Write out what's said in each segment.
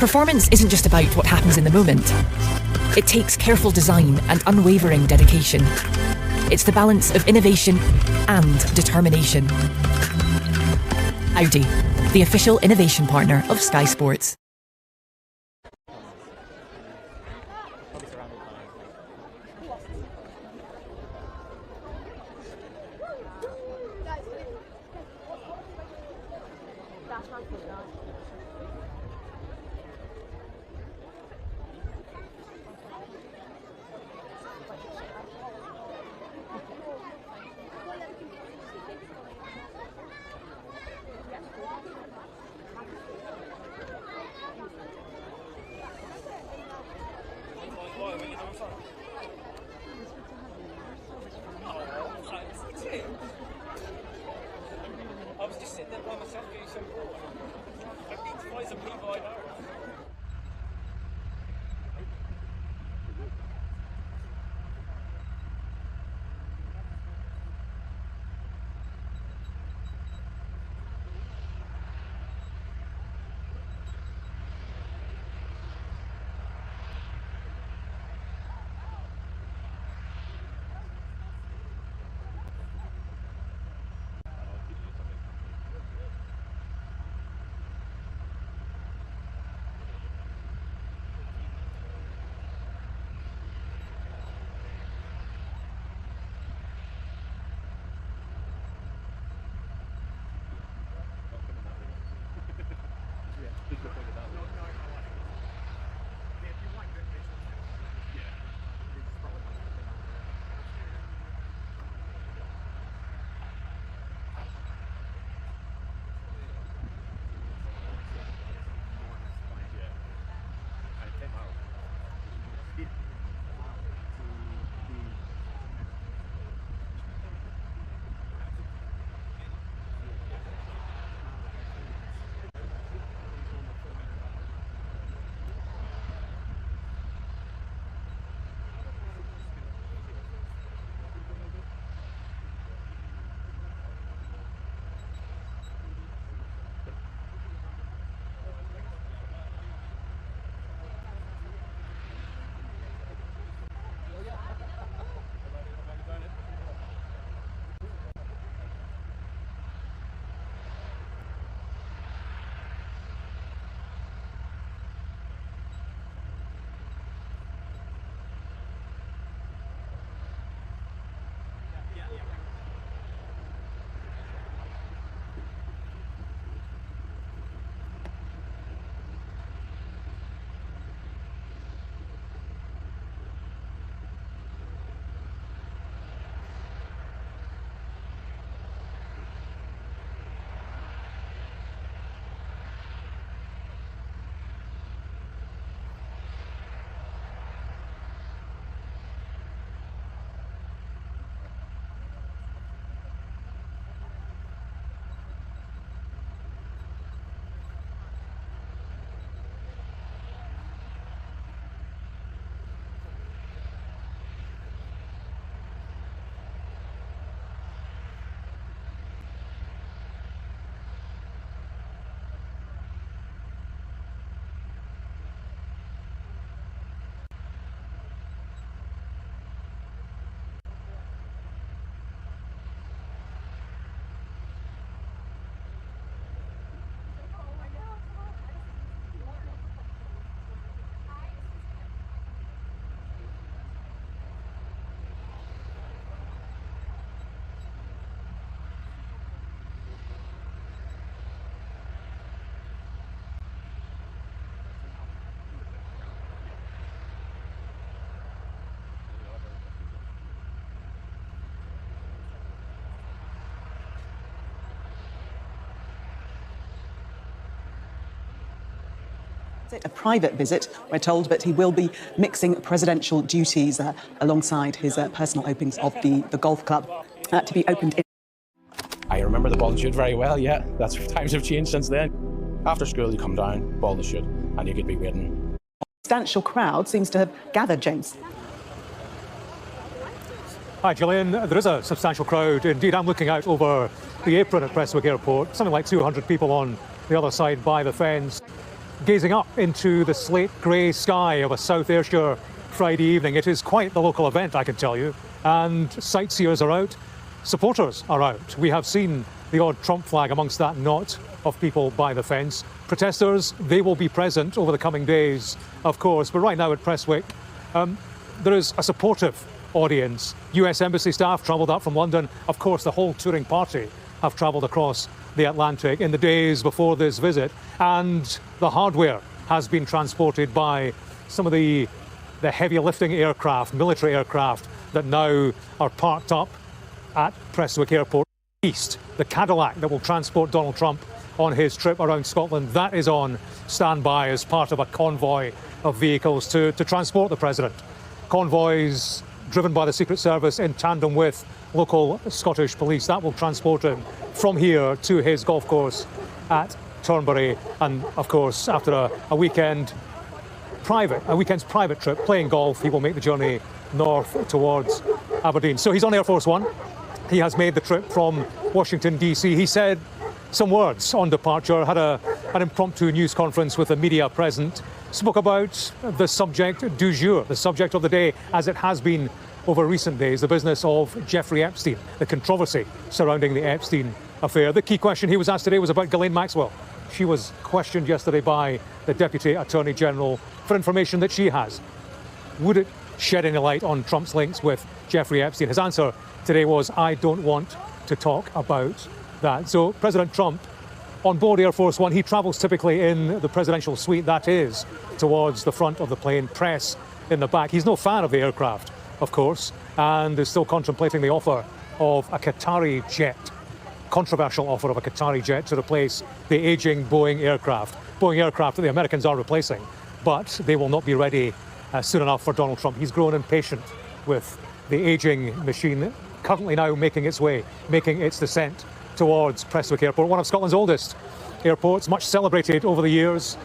Performance isn't just about what happens in the moment. It takes careful design and unwavering dedication. It's the balance of innovation and determination. Audi, the official innovation partner of Sky Sports. I was just sitting there by myself getting some water. I need to find some people I know. A private visit, we're told, but he will be mixing presidential duties alongside his personal openings of the golf club to be opened in. I remember the ball and shoot very well, yeah. That's times have changed since then. After school, you come down, ball and shoot, and you could be waiting. A substantial crowd seems to have gathered, James. Hi, Gillian. There is a substantial crowd. Indeed, I'm looking out over the apron at Prestwick Airport. Something like 200 people on the other side by the fence. gazing up into the slate grey sky of a South Ayrshire Friday evening. It is quite the local event, I can tell you, and sightseers are out, supporters are out. We have seen the odd Trump flag amongst that knot of people by the fence. Protesters, they will be present over the coming days, of course, but right now at Prestwick, there is a supportive audience. US Embassy staff travelled up from London. Of course, the whole touring party have travelled across the Atlantic in the days before this visit, and the hardware has been transported by some of the heavy lifting aircraft, military aircraft, that now are parked up at Prestwick Airport East. The Cadillac that will transport Donald Trump on his trip around Scotland, that is on standby as part of a convoy of vehicles to transport the president. Convoys driven by the Secret Service in tandem with local Scottish police. That will transport him from here to his golf course at Turnberry. And of course, after a weekend's private trip playing golf, he will make the journey north towards Aberdeen. So he's on Air Force One. He has made the trip from Washington, D.C. He said some words on departure, had an impromptu news conference with the media present, spoke about the subject du jour, the subject of the day, as it has been over recent days, the business of Jeffrey Epstein, the controversy surrounding the Epstein affair. The key question he was asked today was about Ghislaine Maxwell. She was questioned yesterday by the Deputy Attorney General for information that she has. Would it shed any light on Trump's links with Jeffrey Epstein? His answer today was, I don't want to talk about that. So President Trump, on board Air Force One, he travels typically in the presidential suite, that is, towards the front of the plane, press in the back. He's no fan of the aircraft, of course, and is still contemplating the offer of a Qatari jet, controversial offer of a Qatari jet to replace the aging Boeing aircraft that the Americans are replacing, but they will not be ready soon enough for Donald Trump. He's grown impatient with the aging machine, currently now making its descent towards Prestwick Airport, one of Scotland's oldest airports, much celebrated over the years,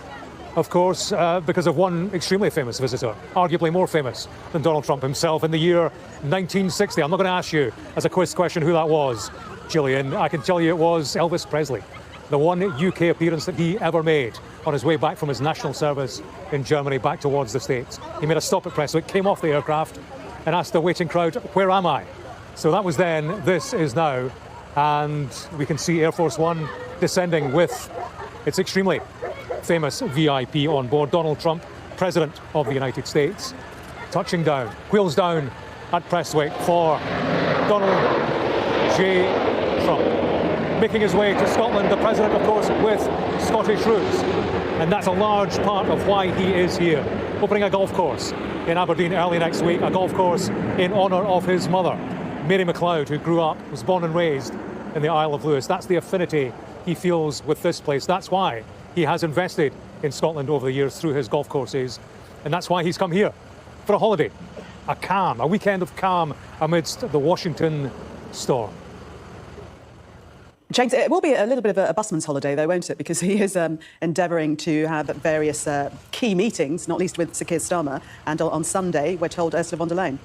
of course, because of one extremely famous visitor, arguably more famous than Donald Trump himself, in the year 1960. I'm not going to ask you as a quiz question who that was, Gillian. I can tell you it was Elvis Presley, the one UK appearance that he ever made on his way back from his national service in Germany back towards the States. He made a stop at Prestwick, came off the aircraft and asked the waiting crowd, where am I? So that was then, this is now. And we can see Air Force One descending with its extremely famous VIP on board, Donald Trump, President of the United States, touching down, wheels down at Prestwick for Donald J. Trump. Making his way to Scotland, the President, of course, with Scottish roots. And that's a large part of why he is here. Opening a golf course in Aberdeen early next week, a golf course in honour of his mother, Mary McLeod, who was born and raised in the Isle of Lewis. That's the affinity he feels with this place. That's why he has invested in Scotland over the years through his golf courses. And that's why he's come here for a holiday, a weekend of calm amidst the Washington storm. James, it will be a little bit of a busman's holiday, though, won't it? Because he is endeavouring to have various key meetings, not least with Sir Keir Starmer, and on Sunday, we're told, Ursula von der Leyen.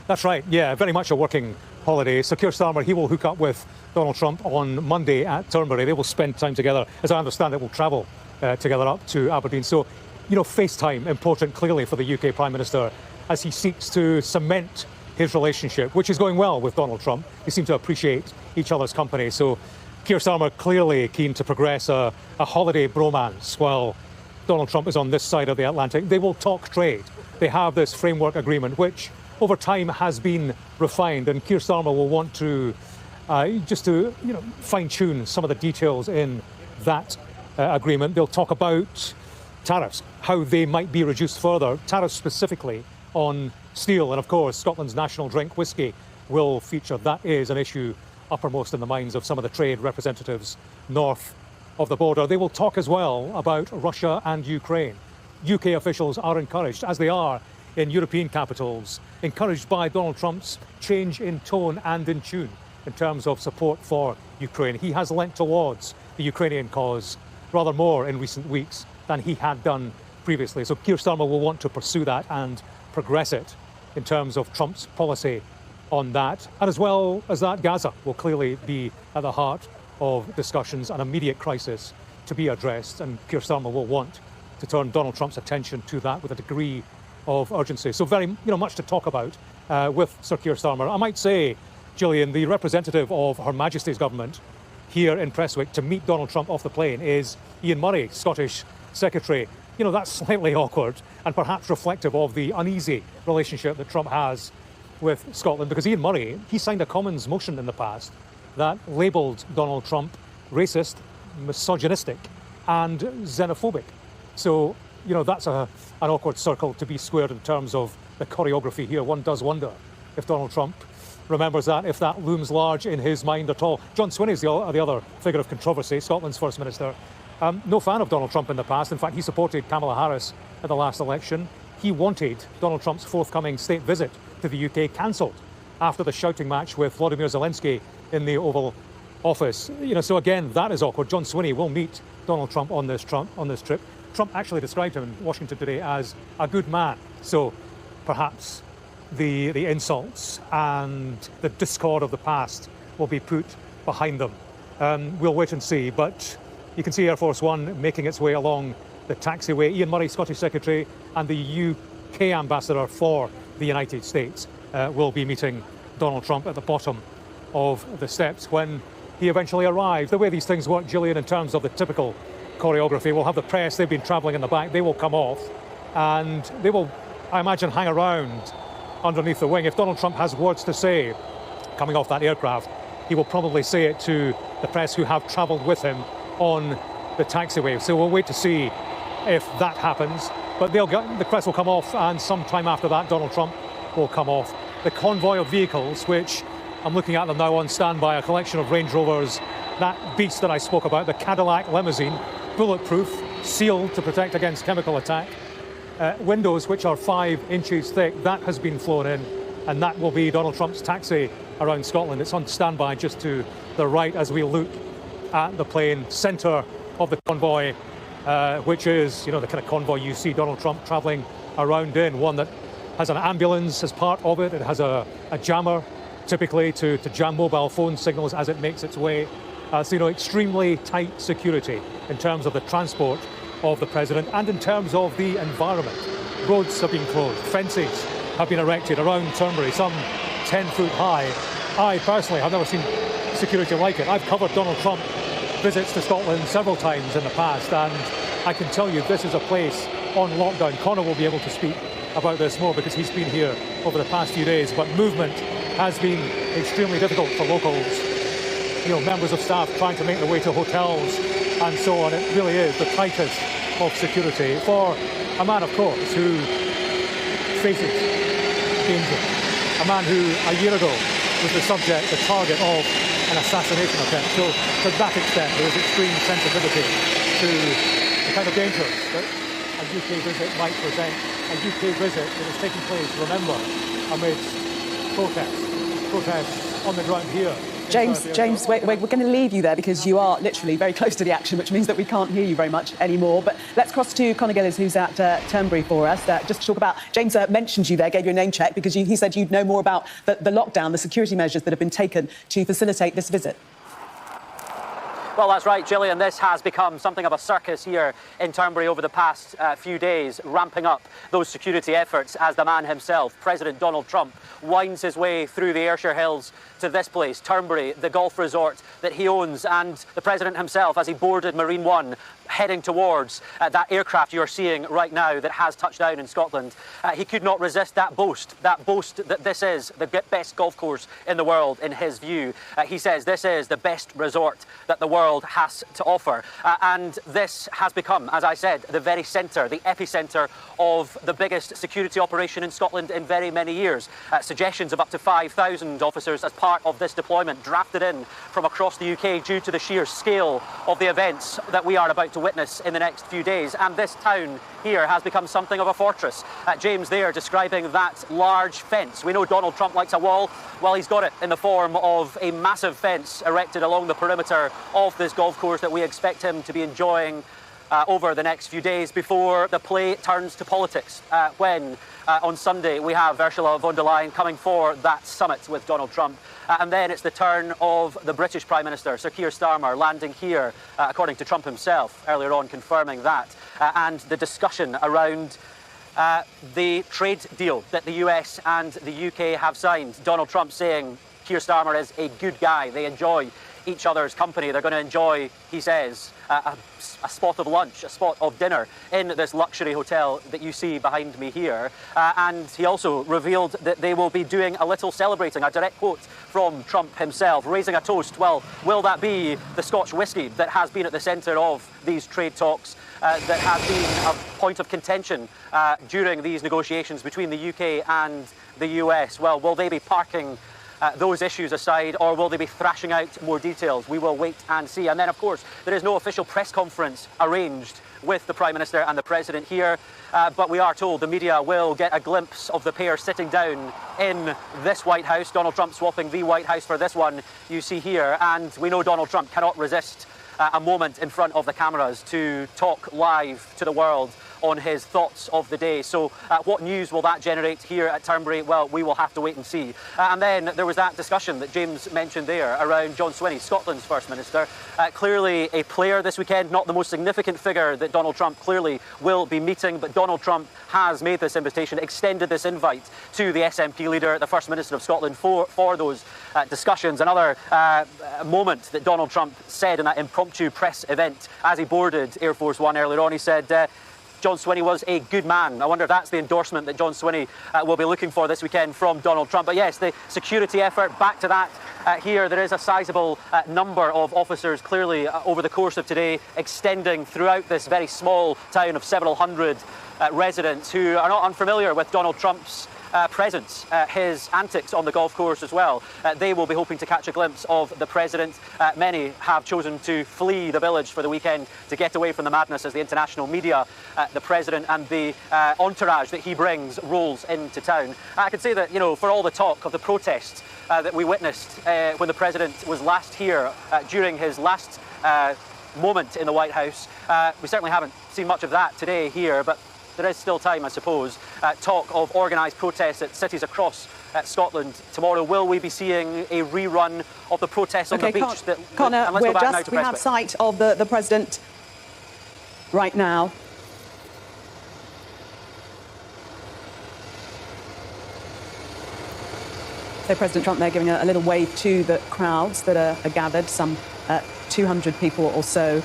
That's right, yeah, very much a working holiday. Sir Keir Starmer, he will hook up with Donald Trump on Monday at Turnberry. They will spend time together. As I understand it, will travel together up to Aberdeen. So, you know, FaceTime, important clearly for the UK Prime Minister as he seeks to cement his relationship, which is going well with Donald Trump. They seem to appreciate each other's company. So Keir Starmer clearly keen to progress a holiday bromance while Donald Trump is on this side of the Atlantic. They will talk trade. They have this framework agreement, which over time has been refined, and Keir Starmer will want to fine-tune some of the details in that agreement. They'll talk about tariffs, how they might be reduced further, tariffs specifically on steel, and of course Scotland's national drink, whisky, will feature. That is an issue uppermost in the minds of some of the trade representatives north of the border. They will talk as well about Russia and Ukraine. UK officials are encouraged, as they are in European capitals, encouraged by Donald Trump's change in tone and in tune in terms of support for Ukraine. He has lent towards the Ukrainian cause rather more in recent weeks than he had done previously. So Keir Starmer will want to pursue that and progress it in terms of Trump's policy on that. And as well as that, Gaza will clearly be at the heart of discussions, an immediate crisis to be addressed, and Keir Starmer will want to turn Donald Trump's attention to that with a degree of urgency. So very much to talk about with Sir Keir Starmer. I might say, Gillian, the representative of Her Majesty's government here in Prestwick to meet Donald Trump off the plane is Ian Murray, Scottish Secretary. That's slightly awkward and perhaps reflective of the uneasy relationship that Trump has with Scotland, because Ian Murray, he signed a Commons motion in the past that labelled Donald Trump racist, misogynistic and xenophobic. So, that's an awkward circle to be squared in terms of the choreography here. One does wonder if Donald Trump remembers that, if that looms large in his mind at all. John Swinney is the other figure of controversy, Scotland's First Minister. No fan of Donald Trump in the past. In fact, he supported Kamala Harris at the last election. He wanted Donald Trump's forthcoming state visit to the UK cancelled after the shouting match with Volodymyr Zelensky in the Oval Office. So again, that is awkward. John Swinney will meet Donald Trump on this trip. Trump actually described him in Washington today as a good man. So perhaps the insults and the discord of the past will be put behind them. We'll wait and see, but you can see Air Force One making its way along the taxiway. Ian Murray, Scottish Secretary, and the UK Ambassador for the United States will be meeting Donald Trump at the bottom of the steps when he eventually arrives. The way these things work, Gillian, in terms of the typical choreography, we'll have the press, they've been travelling in the back, they will come off and they will, I imagine, hang around underneath the wing. If Donald Trump has words to say coming off that aircraft, he will probably say it to the press who have travelled with him on the taxiway. So we'll wait to see if that happens. But the press will come off, and sometime after that, Donald Trump will come off. The convoy of vehicles, which I'm looking at them now on standby, a collection of Range Rovers, that beast that I spoke about, the Cadillac limousine, bulletproof, sealed to protect against chemical attack. Windows which are 5 inches thick, that has been flown in, and that will be Donald Trump's taxi around Scotland. It's on standby just to the right as we look at the plane. Centre of the convoy, which is, the kind of convoy you see Donald Trump travelling around in, one that has an ambulance as part of it. It has a jammer, typically to jam mobile phone signals as it makes its way. So, extremely tight security in terms of the transport of the president and in terms of the environment. Roads have been closed, fences have been erected around Turnberry, some 10 foot high. I personally have never seen security like it. I've covered Donald Trump visits to Scotland several times in the past, and I can tell you this is a place on lockdown. Conor will be able to speak about this more because he's been here over the past few days, but movement has been extremely difficult for locals. Members of staff trying to make their way to hotels and so on. It really is the tightest of security for a man, of course, who faces danger. A man who, a year ago, was the target of an assassination attempt. So, to that extent, there is extreme sensitivity to the kind of dangers that a UK visit might present. A UK visit that is taking place, remember, amidst protests on the ground here. James, we're going to leave you there because you are literally very close to the action, which means that we can't hear you very much anymore. But let's cross to Conor Gillies, who's at Turnberry for us, just to talk about, James mentioned you there, gave you a name check, because he said you'd know more about the lockdown, the security measures that have been taken to facilitate this visit. Well, that's right, Gillian. This has become something of a circus here in Turnberry over the past few days, ramping up those security efforts as the man himself, President Donald Trump, winds his way through the Ayrshire Hills to this place, Turnberry, the golf resort that he owns, and the President himself, as he boarded Marine One, heading towards that aircraft you're seeing right now that has touched down in Scotland. He could not resist that boast that this is the best golf course in the world, in his view. He says this is the best resort that the world has to offer. And this has become, as I said, the very centre, the epicentre of the biggest security operation in Scotland in very many years. Suggestions of up to 5,000 officers as part of this deployment drafted in from across the UK due to the sheer scale of the events that we are about to witness in the next few days. And this town here has become something of a fortress. James there describing that large fence. We know Donald Trump likes a wall. Well, he's got it in the form of a massive fence erected along the perimeter of this golf course that we expect him to be enjoying over the next few days before the play turns to politics when on Sunday we have Ursula von der Leyen coming for that summit with Donald Trump. And then it's the turn of the British Prime Minister, Sir Keir Starmer, landing here, according to Trump himself, earlier on confirming that, and the discussion around the trade deal that the US and the UK have signed. Donald Trump saying Keir Starmer is a good guy. They enjoy each other's company. They're going to enjoy, he says, a spot of lunch, a spot of dinner in this luxury hotel that you see behind me here. And he also revealed that they will be doing a little celebrating, a direct quote from Trump himself, raising a toast. Well, will that be the Scotch whisky that has been at the centre of these trade talks, that have been a point of contention during these negotiations between the UK and the US? Well, will they be parking those issues aside, or will they be thrashing out more details? We will wait and see. And then, of course, there is no official press conference arranged with the Prime Minister and the President here, but we are told the media will get a glimpse of the pair sitting down in this White House. Donald Trump swapping the White House for this one you see here, and we know Donald Trump cannot resist a moment in front of the cameras to talk live to the world on his thoughts of the day. So what news will that generate here at Turnberry? Well, we will have to wait and see. And then there was that discussion that James mentioned there around John Swinney, Scotland's First Minister. Clearly a player this weekend, not the most significant figure that Donald Trump clearly will be meeting, but Donald Trump has made this invitation, extended this invite to the SNP leader, the First Minister of Scotland, for those discussions. Another moment that Donald Trump said in that impromptu press event as he boarded Air Force One earlier on, he said, John Swinney was a good man. I wonder if that's the endorsement that John Swinney will be looking for this weekend from Donald Trump. But yes, the security effort, back to that here. There is a sizable number of officers clearly over the course of today, extending throughout this very small town of several hundred residents who are not unfamiliar with Donald Trump's presence, his antics on the golf course as well. They will be hoping to catch a glimpse of the President. Many have chosen to flee the village for the weekend to get away from the madness as the international media, the President and the entourage that he brings rolls into town. I can say that, you know, for all the talk of the protests that we witnessed when the President was last here during his last moment in the White House, we certainly haven't seen much of that today here, but there is still time, I suppose. Talk of organised protests at cities across Scotland tomorrow. Will we be seeing a rerun of the protests on the beach? Connor, we have sight of the President right now. So President Trump there giving a little wave to the crowds that are gathered, some 200 people or so,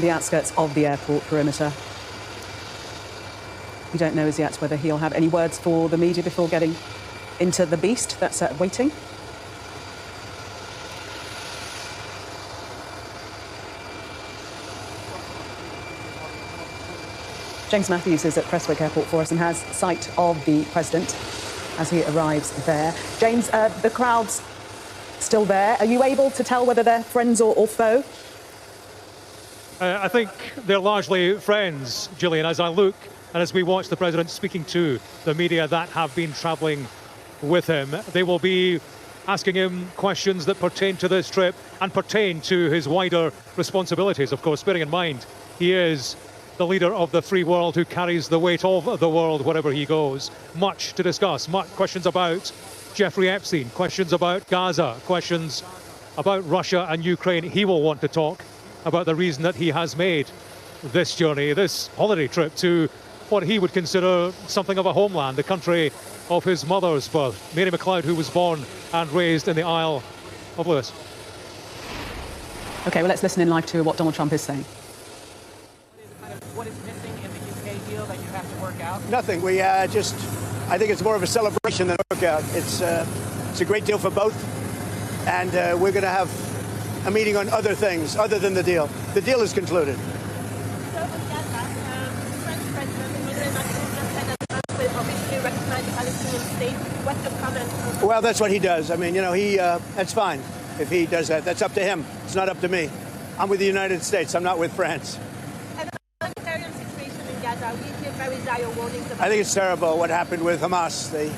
the outskirts of the airport perimeter. We don't know as yet whether he'll have any words for the media before getting into the beast. That's waiting. James Matthews is at Prestwick Airport for us and has sight of the President as he arrives there. James, the crowd's still there. Are you able to tell whether they're friends or foe? I think they're largely friends, Gillian, as I look and as we watch the President speaking to the media that have been travelling with him. They will be asking him questions that pertain to this trip and pertain to his wider responsibilities, of course, bearing in mind he is the leader of the free world who carries the weight of the world wherever he goes. Much to discuss, questions about Jeffrey Epstein, questions about Gaza, questions about Russia and Ukraine. He will want to talk about the reason that he has made this journey, this holiday trip to what he would consider something of a homeland, the country of his mother's birth, Mary McLeod, who was born and raised in the Isle of Lewis. OK, well, let's listen in live to what Donald Trump is saying. What is missing in the UK deal that you have to work out? Nothing. We I think it's more of a celebration than a workout. It's a great deal for both. And we're going to have a meeting on other things other than the deal. The deal is concluded. Well, that's what he does. I mean, you know, that's fine if he does that. That's up to him. It's not up to me. I'm with the United States. I'm not with France. And the humanitarian situation in Gaza, we hear very dire warnings about. I think it's terrible what happened with Hamas. They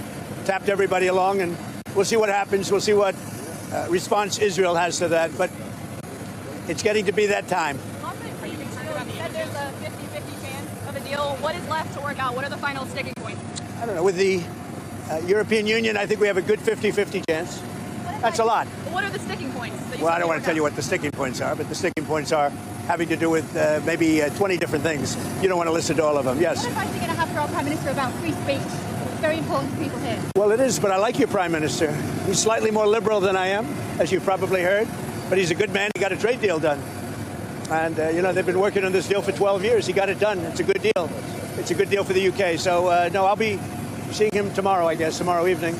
tapped everybody along, and we'll see what happens. We'll see what response Israel has to that. But it's getting to be that time. Also, there's deal. What is left to work out? What are the final sticking points? I don't know. With the European Union, I think we have a good 50-50 chance. That's a lot. What are the sticking points? Well, I don't want to tell you what the sticking points are, but the sticking points are having to do with maybe 20 different things. You don't want to listen to all of them. Yes. What advice are you going to have for our Prime Minister about free speech? It's very important to people here. Well, it is, but I like your Prime Minister. He's slightly more liberal than I am, as you've probably heard, but he's a good man. He got a trade deal done. And, they've been working on this deal for 12 years. He got it done. It's a good deal. It's a good deal for the UK. So, no, I'll be seeing him tomorrow, I guess, tomorrow evening.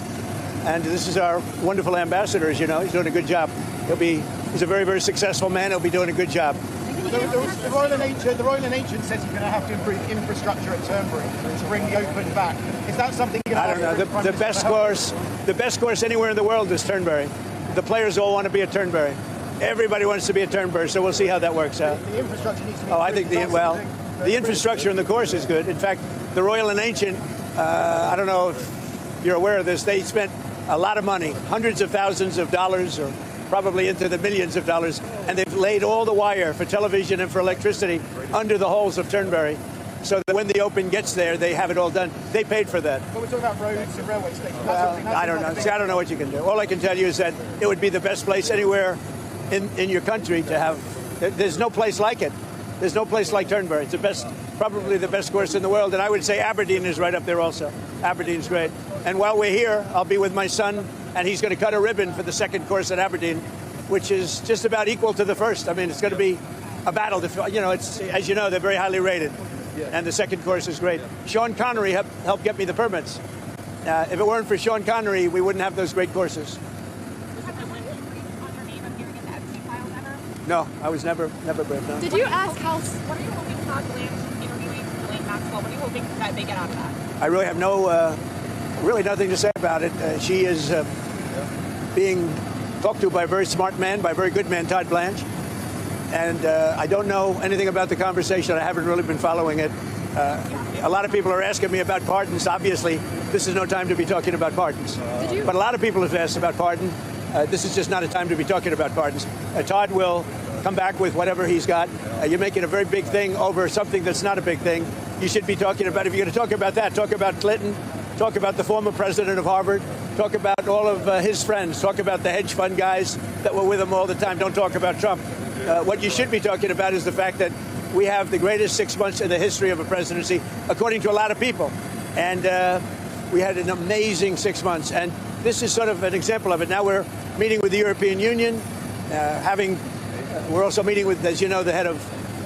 And this is our wonderful ambassador, as you know. He's doing a good job. He's a very, very successful man. He'll be doing a good job. The Royal Ancient says you're going to have to improve infrastructure at Turnberry to bring the Open back. Is that something you're going to I don't know. The best course anywhere in the world is Turnberry. The players all want to be at Turnberry. Everybody wants to be at Turnberry, so we'll see how that works out. The infrastructure needs to be I think the infrastructure in the course is good. In fact, the Royal and Ancient, I don't know if you're aware of this, they spent a lot of money, hundreds of thousands of dollars, or probably into the millions of dollars, and they've laid all the wire for television and for electricity under the holes of Turnberry, so that when the Open gets there, they have it all done. They paid for that. But we're talking about roads and railway stations. I don't know. See, I don't know what you can do. All I can tell you is that it would be the best place anywhere in your country to have. There's no place like it. There's no place like Turnberry. It's probably the best course in the world, and I would say Aberdeen is right up there also. Aberdeen's great. And while we're here, I'll be with my son, and he's going to cut a ribbon for the second course at Aberdeen, which is just about equal to the first. I mean, it's going to be a battle. It's, as you know, they're very highly rated, and the second course is great. Sean Connery helped get me the permits. If it weren't for Sean Connery, we wouldn't have those great courses. No, I was never brave. No. Did you ask how? What are you hoping Todd Blanche interviewing Ghislaine Maxwell? What are you hoping that they get out of that? I really have really nothing to say about it. She is being talked to by a very smart man, by a very good man, Todd Blanche. And I don't know anything about the conversation. I haven't really been following it. A lot of people are asking me about pardons. Obviously, this is no time to be talking about pardons. But a lot of people have asked about pardon. This is just not a time to be talking about pardons. Todd will come back with whatever he's got. You're making a very big thing over something that's not a big thing. You should be talking about, if you're going to talk about that, talk about Clinton, talk about the former president of Harvard, talk about all of his friends, talk about the hedge fund guys that were with him all the time. Don't talk about Trump. What you should be talking about is the fact that we have the greatest 6 months in the history of a presidency, according to a lot of people. And we had an amazing 6 months. And this is sort of an example of it. Now we're meeting with the European Union, we're also meeting with, as you know, the head of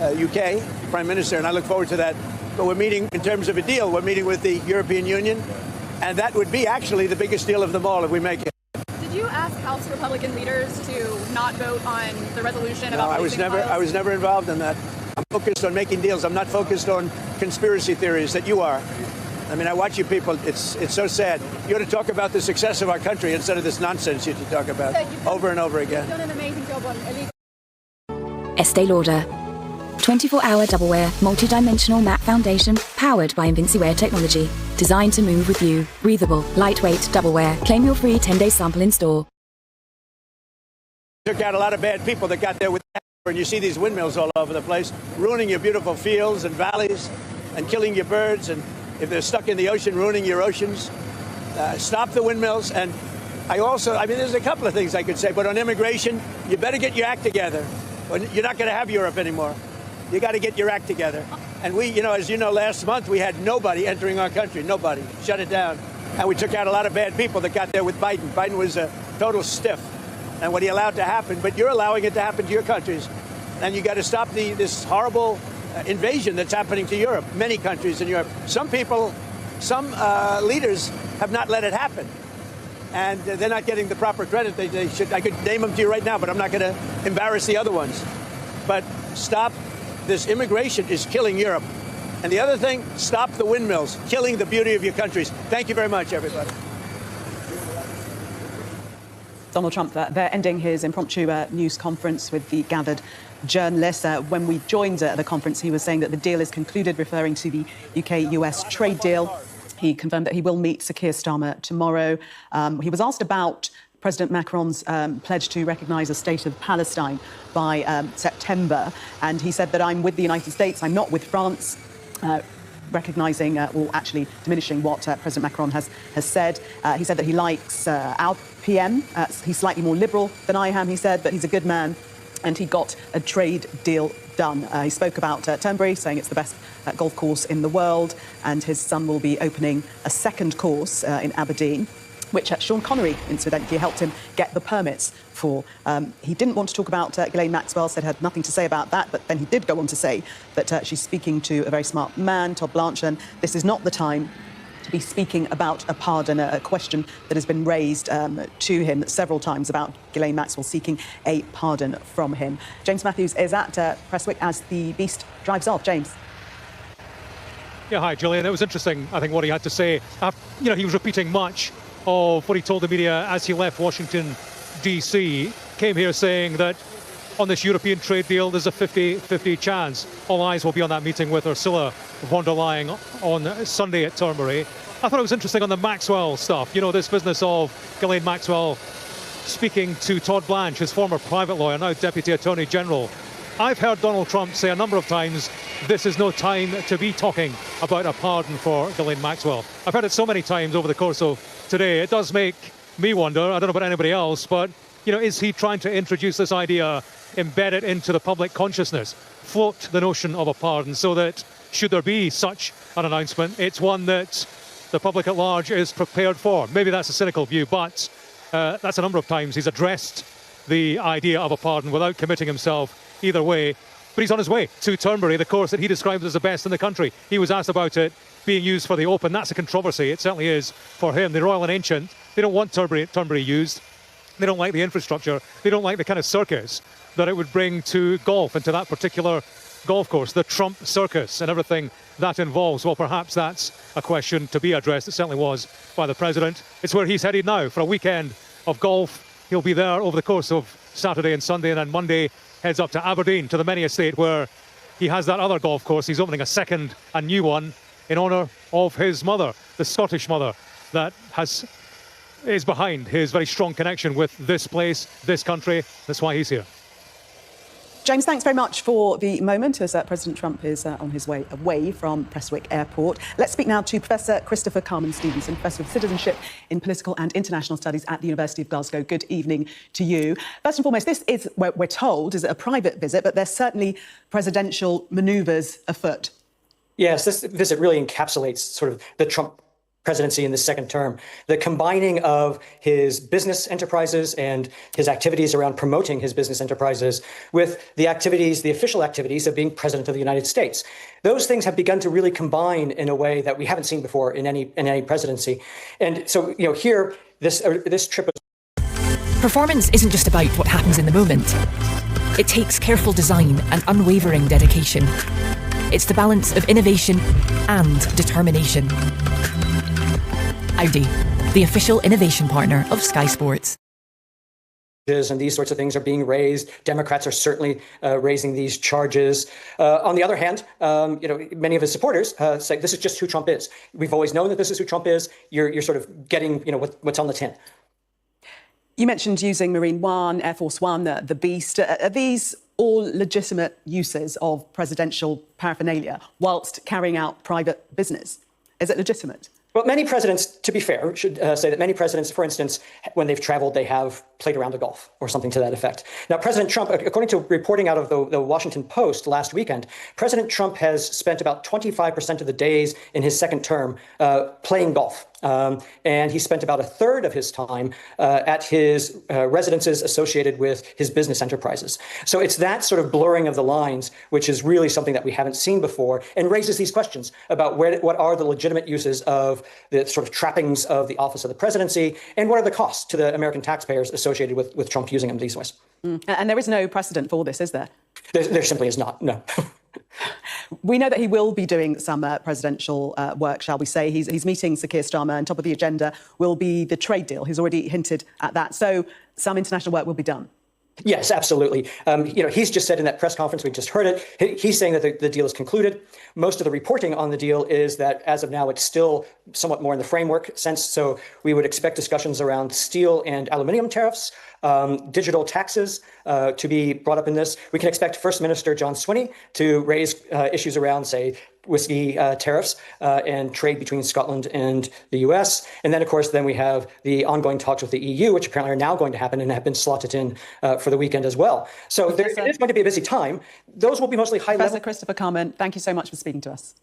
UK, Prime Minister, and I look forward to that. But we're meeting in terms of a deal. We're meeting with the European Union, and that would be actually the biggest deal of them all if we make it. Did you ask House Republican leaders to not vote on the resolution about I was never involved in that. I'm focused on making deals. I'm not focused on conspiracy theories that you are. I mean, I watch you people. It's so sad. You ought to talk about the success of our country instead of this nonsense you talk about over and over again. You've done an amazing job on illegal. Estee Lauder. 24-hour double wear, multi-dimensional matte foundation, powered by Invinciwear technology. Designed to move with you. Breathable, lightweight double wear. Claim your free 10-day sample in store. Took out a lot of bad people that got there with and you see these windmills all over the place, ruining your beautiful fields and valleys and killing your birds, and if they're stuck in the ocean, ruining your oceans. Stop the windmills. And there's a couple of things I could say, but on immigration, you better get your act together. You're not going to have Europe anymore. You got to get your act together. And we, as you know, last month we had nobody entering our country. Nobody. Shut it down. And we took out a lot of bad people that got there with Biden. Biden was a total stiff. And what he allowed to happen, but you're allowing it to happen to your countries. And you got to stop this horrible invasion that's happening to Europe, many countries in Europe. Some leaders have not let it happen. And they're not getting the proper credit they should. I could name them to you right now, but I'm not going to embarrass the other ones. But stop. This immigration is killing Europe. And the other thing, stop the windmills, killing the beauty of your countries. Thank you very much, everybody. Donald Trump there ending his impromptu news conference with the gathered journalists. When we joined the conference, he was saying that the deal is concluded, referring to the UK-US trade deal. He confirmed that he will meet Sir Keir Starmer tomorrow. He was asked about President Macron's pledge to recognise a state of Palestine by September. And he said that I'm with the United States, I'm not with France. recognising or actually diminishing what President Macron has said. He said that he likes our PM. He's slightly more liberal than I am, he said, but he's a good man, and he got a trade deal done. He spoke about Turnberry, saying it's the best golf course in the world, and his son will be opening a second course in Aberdeen, which Sean Connery, incidentally, helped him get the permits for. He didn't want to talk about Ghislaine Maxwell, said had nothing to say about that, but then he did go on to say that she's speaking to a very smart man, Todd Blanchard, and this is not the time to be speaking about a pardon, a question that has been raised to him several times about Ghislaine Maxwell seeking a pardon from him. James Matthews is at Prestwick as the Beast drives off. James. Yeah, hi, Gillian. It was interesting, I think, what he had to say. He was repeating much of what he told the media as he left Washington, D.C., came here saying that on this European trade deal, there's a 50-50 chance. All eyes will be on that meeting with Ursula von der Leyen on Sunday at Turnberry. I thought it was interesting on the Maxwell stuff. This business of Ghislaine Maxwell speaking to Todd Blanche, his former private lawyer, now Deputy Attorney General. I've heard Donald Trump say a number of times, this is no time to be talking about a pardon for Ghislaine Maxwell. I've heard it so many times over the course of today. It does make me wonder, I don't know about anybody else, but, is he trying to introduce this idea, embed it into the public consciousness, float the notion of a pardon so that, should there be such an announcement, it's one that the public at large is prepared for. Maybe that's a cynical view, but that's a number of times he's addressed the idea of a pardon without committing himself either way. But he's on his way to Turnberry, the course that he describes as the best in the country. He was asked about it being used for the Open. That's a controversy. It certainly is for him. The Royal and Ancient, they don't want Turnberry used. They don't like the infrastructure. They don't like the kind of circus that it would bring to golf and to that particular golf course, the Trump circus and everything that involves. Well, perhaps that's a question to be addressed. It certainly was by the president. It's where he's headed now for a weekend of golf. He'll be there over the course of Saturday and Sunday, and then Monday heads up to Aberdeen, to the Many Estate, where he has that other golf course. He's opening a new one in honour of his mother, the Scottish mother, that is behind his very strong connection with this place, this country. That's why he's here. James, thanks very much for the moment as President Trump is on his way away from Prestwick Airport. Let's speak now to Professor Christopher Carman-Stevenson, Professor of Citizenship in Political and International Studies at the University of Glasgow. Good evening to you. First and foremost, this is, we're told, is a private visit, but there's certainly presidential manoeuvres afoot. Yes, this visit really encapsulates sort of the Trump presidency in the second term. The combining of his business enterprises and his activities around promoting his business enterprises with the activities, the official activities of being president of the United States. Those things have begun to really combine in a way that we haven't seen before in any presidency. And so, here, this trip was... Performance isn't just about what happens in the moment. It takes careful design and unwavering dedication. It's the balance of innovation and determination. Audi, the official innovation partner of Sky Sports. And these sorts of things are being raised. Democrats are certainly raising these charges. On the other hand, many of his supporters say this is just who Trump is. We've always known that this is who Trump is. You're sort of getting, what's on the tin. You mentioned using Marine One, Air Force One, the Beast. Are these all legitimate uses of presidential paraphernalia whilst carrying out private business? Is it legitimate? Well, many presidents, to be fair, should say that many presidents, for instance, when they've traveled, they have played around a golf or something to that effect. Now, President Trump, according to reporting out of the Washington Post last weekend, President Trump has spent about 25% of the days in his second term playing golf. And he spent about a third of his time at his residences associated with his business enterprises. So it's that sort of blurring of the lines, which is really something that we haven't seen before and raises these questions about what are the legitimate uses of the sort of trappings of the office of the presidency and what are the costs to the American taxpayers associated with Trump using them these ways. And there is no precedent for this, is there? There simply is not, no. We know that he will be doing some presidential work, shall we say. He's meeting Sir Keir Starmer, and top of the agenda will be the trade deal. He's already hinted at that. So some international work will be done. Yes, absolutely. He's just said in that press conference, we just heard it, he's saying that the deal is concluded. Most of the reporting on the deal is that as of now, it's still somewhat more in the framework sense. So we would expect discussions around steel and aluminum tariffs, digital taxes to be brought up in this. We can expect First Minister John Swinney to raise issues around, say, whiskey tariffs and trade between Scotland and the US. And then, of course, then we have the ongoing talks with the EU, which apparently are now going to happen and have been slotted in for the weekend as well. So it is going to be a busy time. Those will be mostly high-level. Professor Christopher Carman, thank you so much for speaking to us.